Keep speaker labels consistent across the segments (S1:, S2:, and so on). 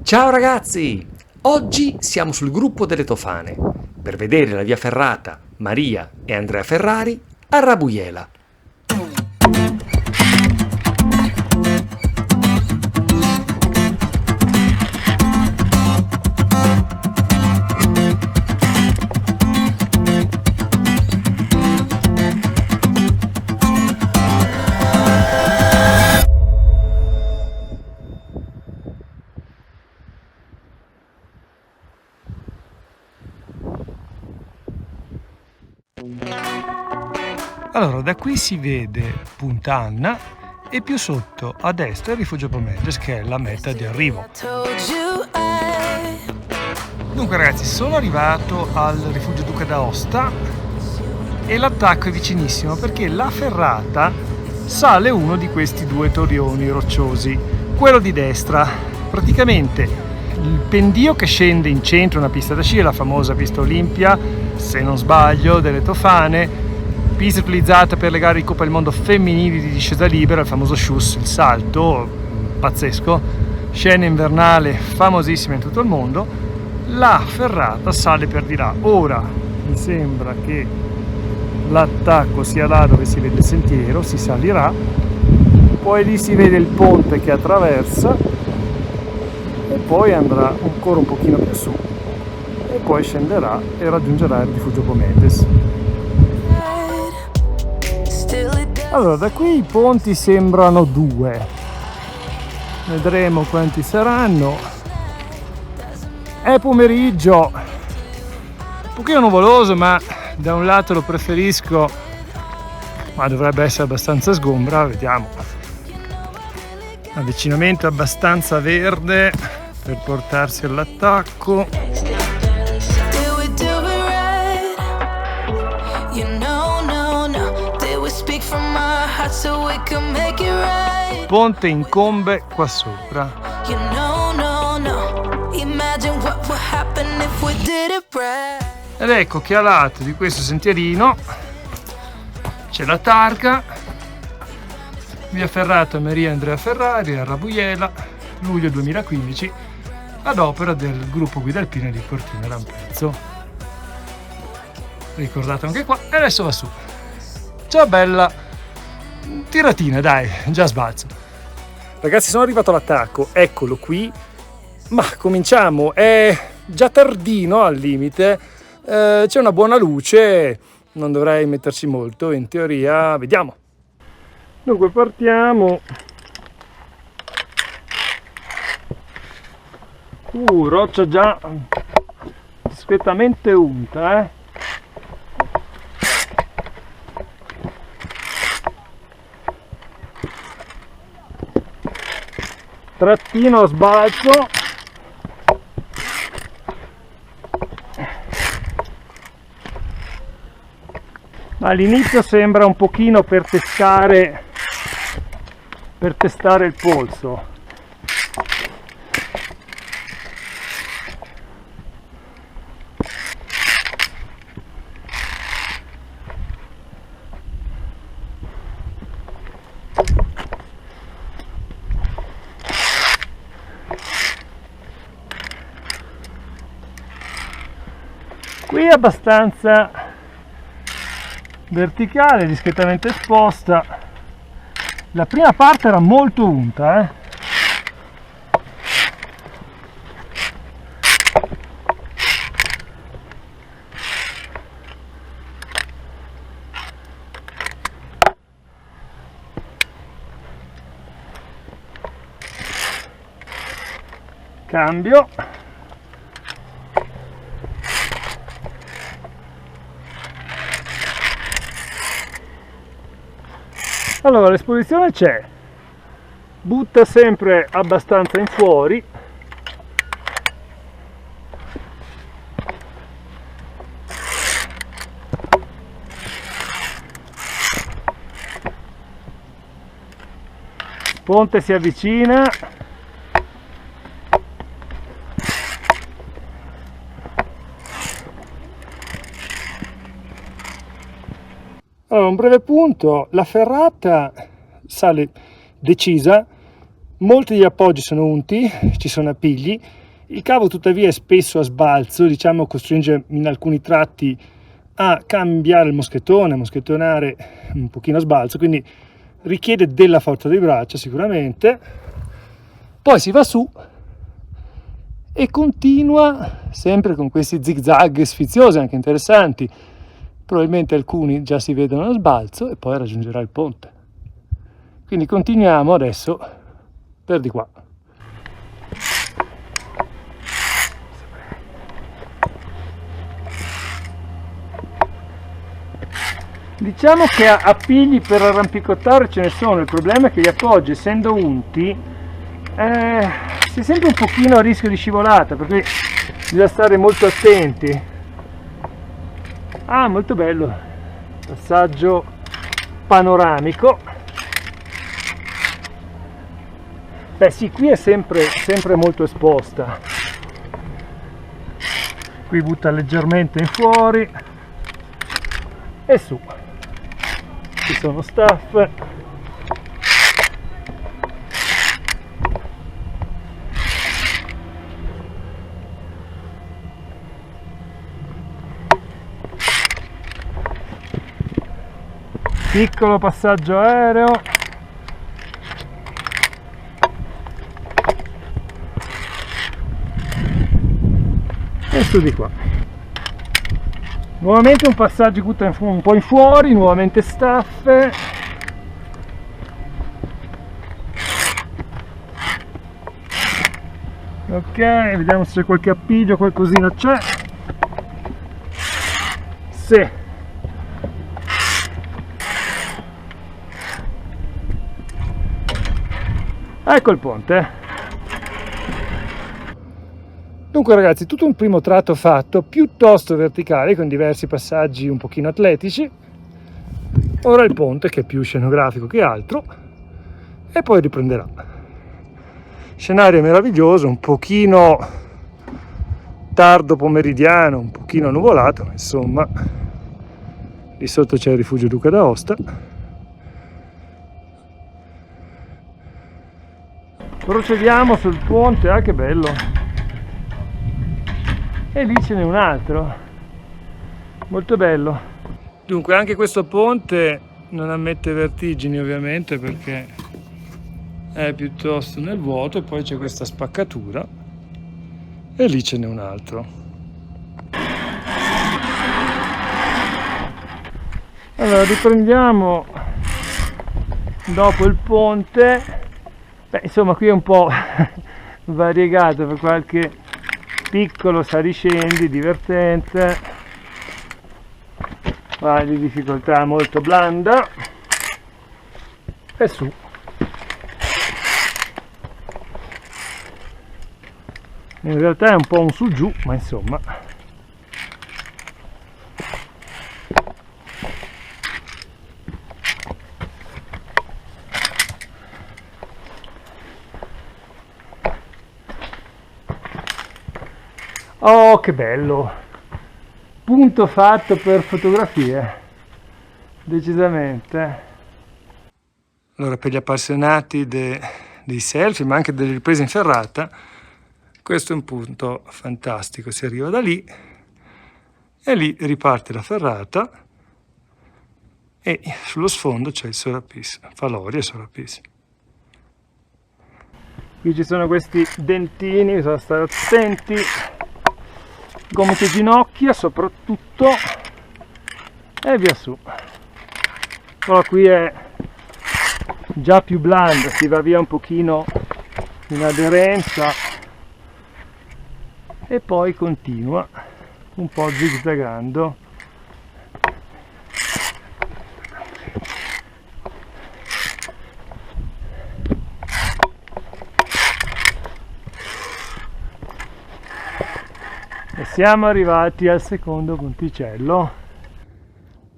S1: Ciao ragazzi! Oggi siamo sul gruppo delle Tofane per vedere la via ferrata Maria e Andrea Ferrari a Rabujela.
S2: Allora, da qui si vede Punta Anna e più sotto a destra il rifugio Pomedes, che è la meta di arrivo. Dunque ragazzi, sono arrivato al rifugio Duca d'Aosta e l'attacco è vicinissimo perché la ferrata sale uno di questi due torrioni rocciosi, quello di destra. Praticamente il pendio che scende in centro a una pista da sci, la famosa pista Olimpia, se non sbaglio, delle Tofane, pista utilizzata per le gare di Coppa del Mondo femminili di discesa libera, il famoso Schuss, il salto, pazzesco, scena invernale famosissima in tutto il mondo. La ferrata sale per di là. Ora mi sembra che l'attacco sia là dove si vede il sentiero, si salirà, poi lì si vede il ponte che attraversa e poi andrà ancora un pochino più su e poi scenderà e raggiungerà il rifugio Pomedes. Allora, da qui i ponti sembrano due, vedremo quanti saranno. È pomeriggio, un pochino nuvoloso, ma da un lato lo preferisco, ma dovrebbe essere abbastanza sgombra, vediamo. Avvicinamento abbastanza verde per portarsi all'attacco. Ponte incombe qua sopra. Ed ecco che a lato di questo sentierino c'è la targa, via ferrata Maria e Andrea Ferrari a Rabujela, luglio 2015, ad opera del gruppo guida alpina di Cortina Rampezzo. Ricordato anche qua, e adesso va su. Ciao bella tiratina, dai, già sbalzo. Ragazzi, sono arrivato all'attacco, eccolo qui, ma cominciamo, è già tardino al limite, c'è una buona luce, non dovrei metterci molto, in teoria, vediamo. Dunque partiamo. Roccia già discretamente unta, Trattino sbalzo. All'inizio sembra un pochino per testare il polso. Qui è abbastanza verticale, discretamente esposta. La prima parte era molto unta, Cambio. Allora, l'esposizione c'è, butta sempre abbastanza in fuori, ponte si avvicina, Allora, un breve punto, la ferrata sale decisa, Molti degli appoggi sono unti, ci sono appigli, il cavo tuttavia è spesso a sbalzo, diciamo costringe in alcuni tratti a cambiare il moschettone, a moschettonare un pochino a sbalzo, quindi richiede della forza di braccia sicuramente. Poi si va su e continua sempre con questi zigzag sfiziosi, anche interessanti. Probabilmente alcuni già si vedono a sbalzo e poi raggiungerà il ponte. Quindi continuiamo adesso per di qua. Diciamo che appigli per arrampicotare ce ne sono, il problema è che gli appoggi, essendo unti, si è sempre un pochino a rischio di scivolata, per cui bisogna stare molto attenti. Ah, molto bello, passaggio panoramico. Beh sì, qui è sempre molto esposta. Qui butta leggermente in fuori e su. Ci sono staff. Piccolo passaggio aereo. E su di qua. Nuovamente un passaggio un po' in fuori, nuovamente staffe. Ok, vediamo se c'è qualche appiglio, qualcosina c'è. Sì. Ecco il ponte. Dunque ragazzi, tutto un primo tratto fatto, piuttosto verticale, con diversi passaggi un pochino atletici. Ora il ponte, che è più scenografico che altro, e poi riprenderà. Scenario meraviglioso, un pochino tardo pomeridiano, un pochino nuvolato, insomma. Lì sotto c'è il rifugio Duca d'Aosta. Procediamo sul ponte, ah che bello! E lì ce n'è un altro, molto bello. Dunque anche questo ponte non ammette vertigini ovviamente, perché è piuttosto nel vuoto, e poi c'è questa spaccatura e lì ce n'è un altro. Allora riprendiamo dopo il ponte. Beh, insomma qui è un po' variegato, per qualche piccolo saliscendi divertente, va di difficoltà molto blanda e su. In realtà è un po' un su giù, ma insomma. Oh, che bello! Punto fatto per fotografie, decisamente. Allora, per gli appassionati dei selfie, ma anche delle riprese in ferrata, questo è un punto fantastico. Si arriva da lì e lì riparte la ferrata e sullo sfondo c'è il Sorapis, Faloria e Sorapis. Qui ci sono questi dentini, bisogna stare attenti. Gomito ginocchia soprattutto e via su. Però qui è già più blanda, si va via un pochino in aderenza e poi continua un po' zigzagando. E siamo arrivati al secondo ponticello.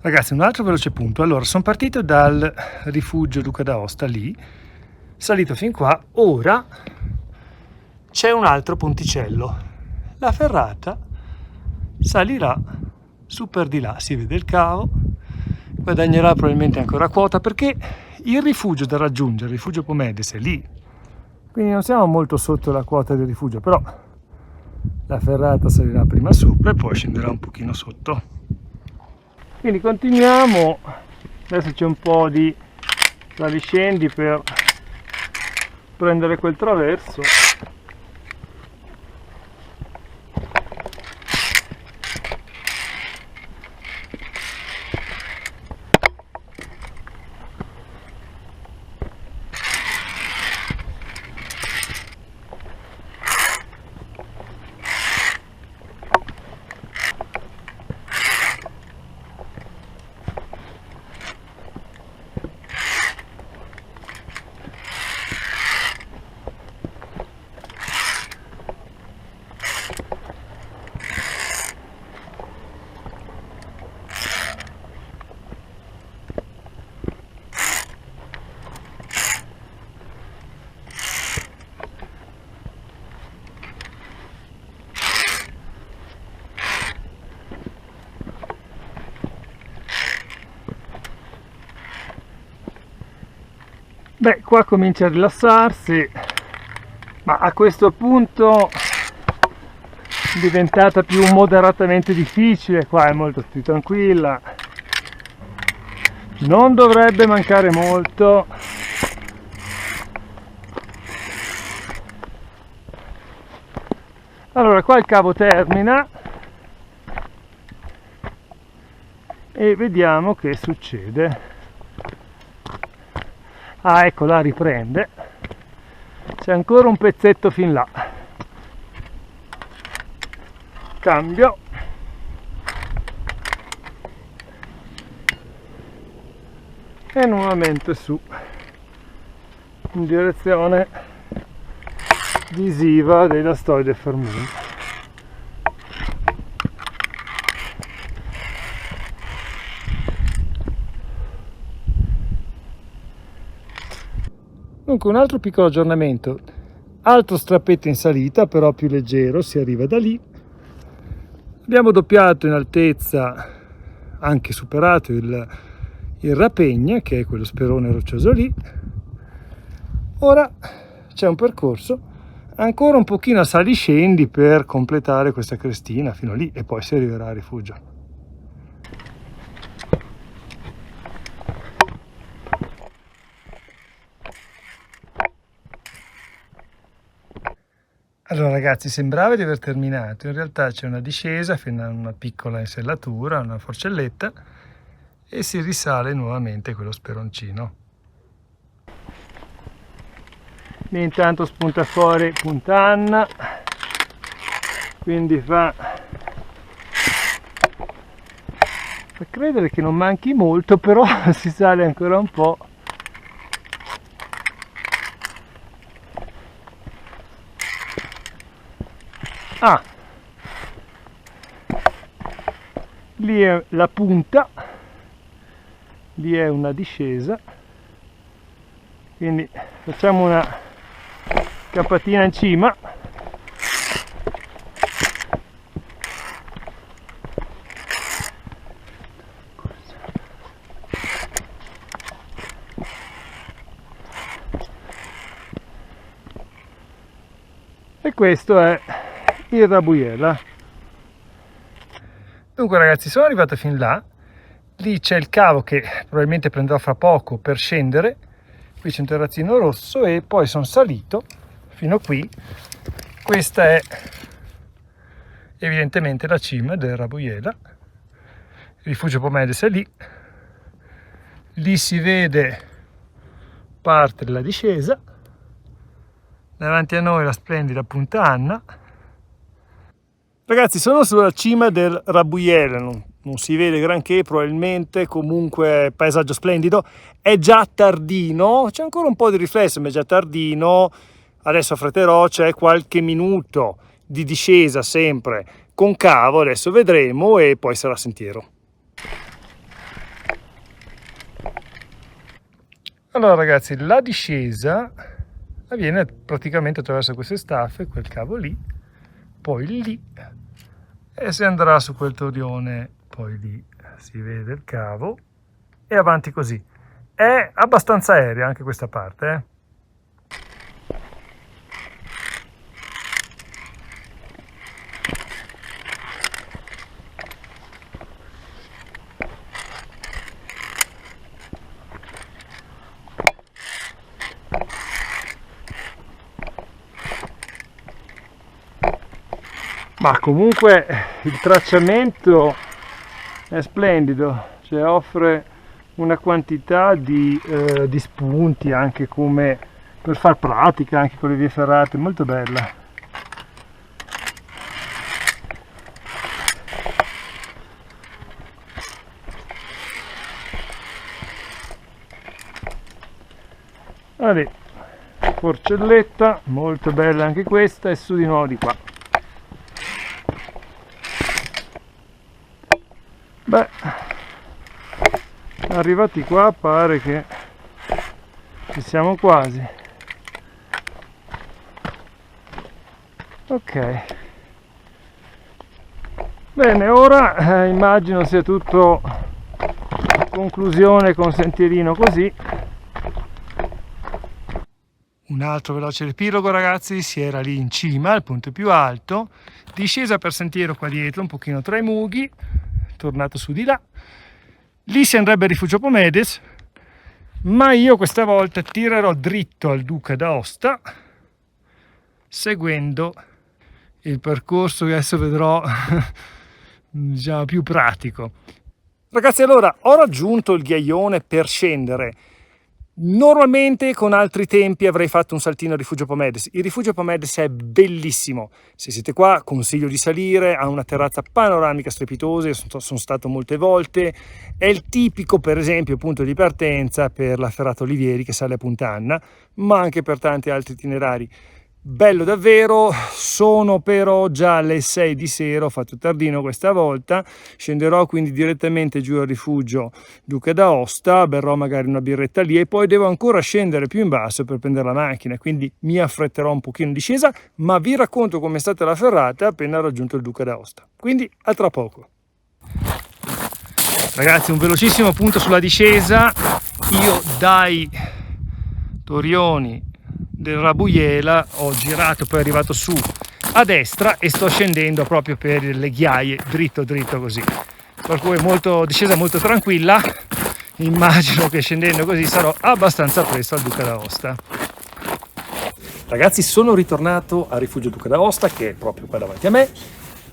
S2: Ragazzi, un altro veloce punto. Allora, sono partito dal rifugio Duca d'Aosta lì, salito fin qua. Ora c'è un altro ponticello. La ferrata salirà su per di là, si vede il cavo, guadagnerà probabilmente ancora quota, perché il rifugio da raggiungere, il rifugio Pomedes, è lì quindi non siamo molto sotto la quota del rifugio, però la ferrata salirà prima sopra e poi scenderà un pochino sotto. Quindi continuiamo, adesso c'è un po' di saliscendi per prendere quel traverso. Beh, qua comincia a rilassarsi, ma a questo punto è diventata più moderatamente difficile. Qua è molto più tranquilla, non dovrebbe mancare molto. Allora, qua il cavo termina e vediamo che succede. Ah, ecco, la riprende, c'è ancora un pezzetto fin là, cambio, e nuovamente su in direzione visiva della Storia del Fermuni. Dunque, un altro piccolo aggiornamento, altro strappetto in salita, però più leggero, si arriva da lì. Abbiamo doppiato in altezza, anche superato il Rapegna, che è quello sperone roccioso lì. Ora c'è un percorso ancora un pochino a saliscendi per completare questa crestina fino lì e poi si arriverà a rifugio. Allora ragazzi, sembrava di aver terminato, in realtà c'è una discesa fino a una piccola insellatura, una forcelletta, e si risale nuovamente quello speroncino. E intanto spunta fuori Punta, quindi fa credere che non manchi molto, però si sale ancora un po'. Ah, lì è la punta, lì è una discesa, quindi facciamo una capatina in cima. E questo è il Rabujela. Dunque ragazzi, sono arrivato fin là, lì c'è il cavo che probabilmente prenderò fra poco per scendere, qui c'è un terrazzino rosso e poi sono salito fino qui. Questa è evidentemente la cima del Rabujela, il rifugio Pomedes è lì, lì si vede parte della discesa, davanti a noi la splendida Punta Anna. Ragazzi, sono sulla cima del Rabujela, non si vede granché probabilmente, comunque paesaggio splendido, è già tardino, c'è ancora un po' di riflesso ma è già tardino, adesso affretterò, c'è qualche minuto di discesa sempre con cavo, adesso vedremo e poi sarà sentiero. Allora ragazzi, la discesa avviene praticamente attraverso queste staffe, quel cavo lì, poi lì, e si andrà su quel torione, poi lì si vede il cavo e avanti così. È abbastanza aerea anche questa parte, Ma comunque il tracciamento è splendido, cioè offre una quantità di spunti anche come per far pratica anche con le vie ferrate, molto bella. Allora, forcelletta, molto bella anche questa, e su di nuovo di qua. Beh, arrivati qua pare che ci siamo quasi. Ok. Bene, ora immagino sia tutto a conclusione con sentierino così. Un altro veloce riepilogo, ragazzi, si era lì in cima, al punto più alto, discesa per sentiero qua dietro, un pochino tra i mughi, tornato su di là. Lì si andrebbe a Rifugio Pomedes, ma io questa volta tirerò dritto al Duca d'Aosta, seguendo il percorso che adesso vedrò diciamo più pratico. Ragazzi, allora ho raggiunto il ghiaione per scendere. Normalmente con altri tempi avrei fatto un saltino a Rifugio Pomedes. Il Rifugio Pomedes è bellissimo, se siete qua consiglio di salire, ha una terrazza panoramica strepitosa, io sono stato molte volte, è il tipico per esempio punto di partenza per la ferrata Olivieri che sale a Punta Anna, ma anche per tanti altri itinerari. Bello davvero, sono però già alle 6 di sera, ho fatto tardino questa volta, scenderò quindi direttamente giù al rifugio Duca d'Aosta, berrò magari una birretta lì e poi devo ancora scendere più in basso per prendere la macchina, quindi mi affretterò un pochino in discesa, ma vi racconto com'è stata la ferrata appena raggiunto il Duca d'Aosta. Quindi a tra poco. Ragazzi, un velocissimo punto sulla discesa, io dai Torioni del Rabujela ho girato, poi arrivato su a destra e sto scendendo proprio per le ghiaie dritto così, per cui discesa molto tranquilla. Immagino che scendendo così sarò abbastanza presto al Duca d'Aosta. Ragazzi, sono ritornato al rifugio Duca d'Aosta, che è proprio qua davanti a me.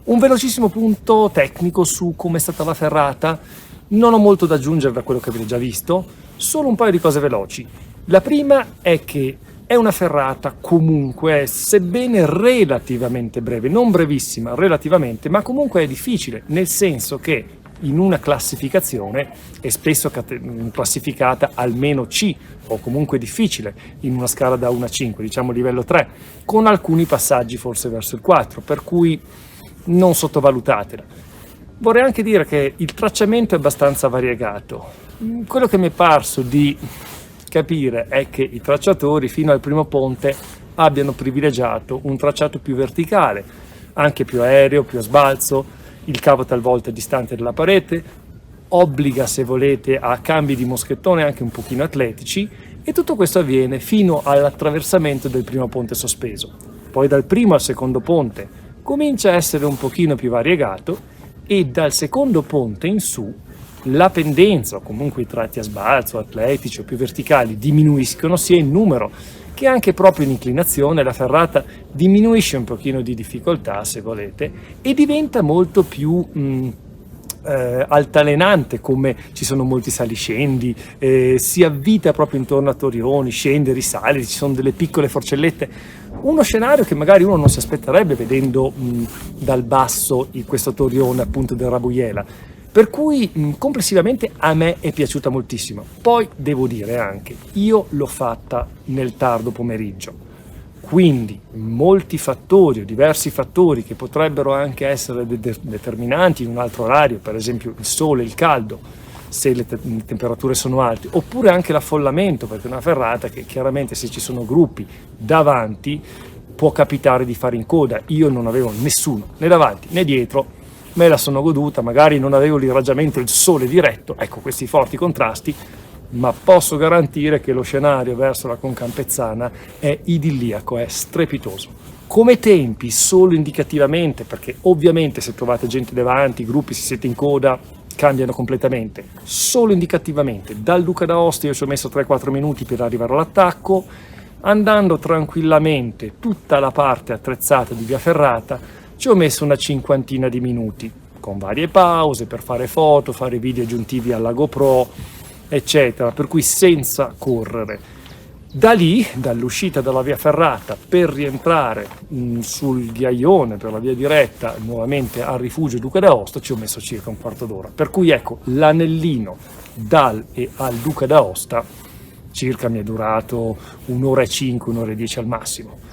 S2: Un velocissimo punto tecnico su come è stata la ferrata. Non ho molto da aggiungere da quello che avete già visto, solo un paio di cose veloci. La prima è che è una ferrata comunque, sebbene relativamente breve, non brevissima, relativamente, ma comunque è difficile, nel senso che in una classificazione è spesso classificata almeno C, o comunque difficile, in una scala da 1 a 5, diciamo livello 3, con alcuni passaggi forse verso il 4, per cui non sottovalutatela. Vorrei anche dire che il tracciamento è abbastanza variegato. Quello che mi è parso di capire è che i tracciatori fino al primo ponte abbiano privilegiato un tracciato più verticale, anche più aereo, più a sbalzo, il cavo talvolta è distante dalla parete, obbliga se volete a cambi di moschettone anche un pochino atletici, e tutto questo avviene fino all'attraversamento del primo ponte sospeso. Poi dal primo al secondo ponte comincia a essere un pochino più variegato e dal secondo ponte in su la pendenza o comunque i tratti a sbalzo, atletici o più verticali diminuiscono sia in numero che anche proprio in inclinazione. La ferrata diminuisce un pochino di difficoltà se volete e diventa molto più altalenante, come ci sono molti saliscendi, si avvita proprio intorno a Torioni, scende, risale, ci sono delle piccole forcellette, uno scenario che magari uno non si aspetterebbe vedendo dal basso questo Torione appunto del Rabujela. Per cui complessivamente a me è piaciuta moltissimo. Poi devo dire anche, io l'ho fatta nel tardo pomeriggio, quindi molti fattori o diversi fattori che potrebbero anche essere determinanti in un altro orario, per esempio il sole, il caldo, se le temperature sono alte, oppure anche l'affollamento, perché è una ferrata che chiaramente se ci sono gruppi davanti può capitare di fare in coda. Io non avevo nessuno né davanti né dietro, me la sono goduta, magari non avevo l'irraggiamento, il sole diretto, ecco questi forti contrasti, ma posso garantire che lo scenario verso la Concampezzana è idilliaco, è strepitoso. Come tempi, solo indicativamente, perché ovviamente se trovate gente davanti, gruppi, se siete in coda, cambiano completamente. Solo indicativamente, dal Duca d'Aosta io ci ho messo 3-4 minuti per arrivare all'attacco, andando tranquillamente tutta la parte attrezzata di via ferrata, ci ho messo una cinquantina di minuti, con varie pause per fare foto, fare video aggiuntivi alla GoPro, eccetera, per cui senza correre. Da lì, dall'uscita dalla via ferrata per rientrare sul ghiaione per la via diretta nuovamente al rifugio Duca d'Aosta, ci ho messo circa un quarto d'ora. Per cui ecco, l'anellino dal e al Duca d'Aosta circa mi è durato 1 ora e 5, 1 ora e 10 al massimo.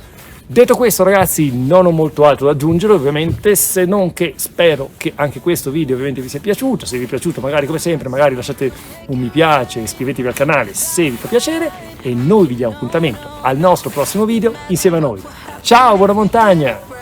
S2: Detto questo, ragazzi, non ho molto altro da aggiungere, ovviamente, se non che spero che anche questo video ovviamente vi sia piaciuto. Se vi è piaciuto, magari come sempre, magari lasciate un mi piace, iscrivetevi al canale se vi fa piacere e noi vi diamo appuntamento al nostro prossimo video insieme a noi. Ciao, buona montagna!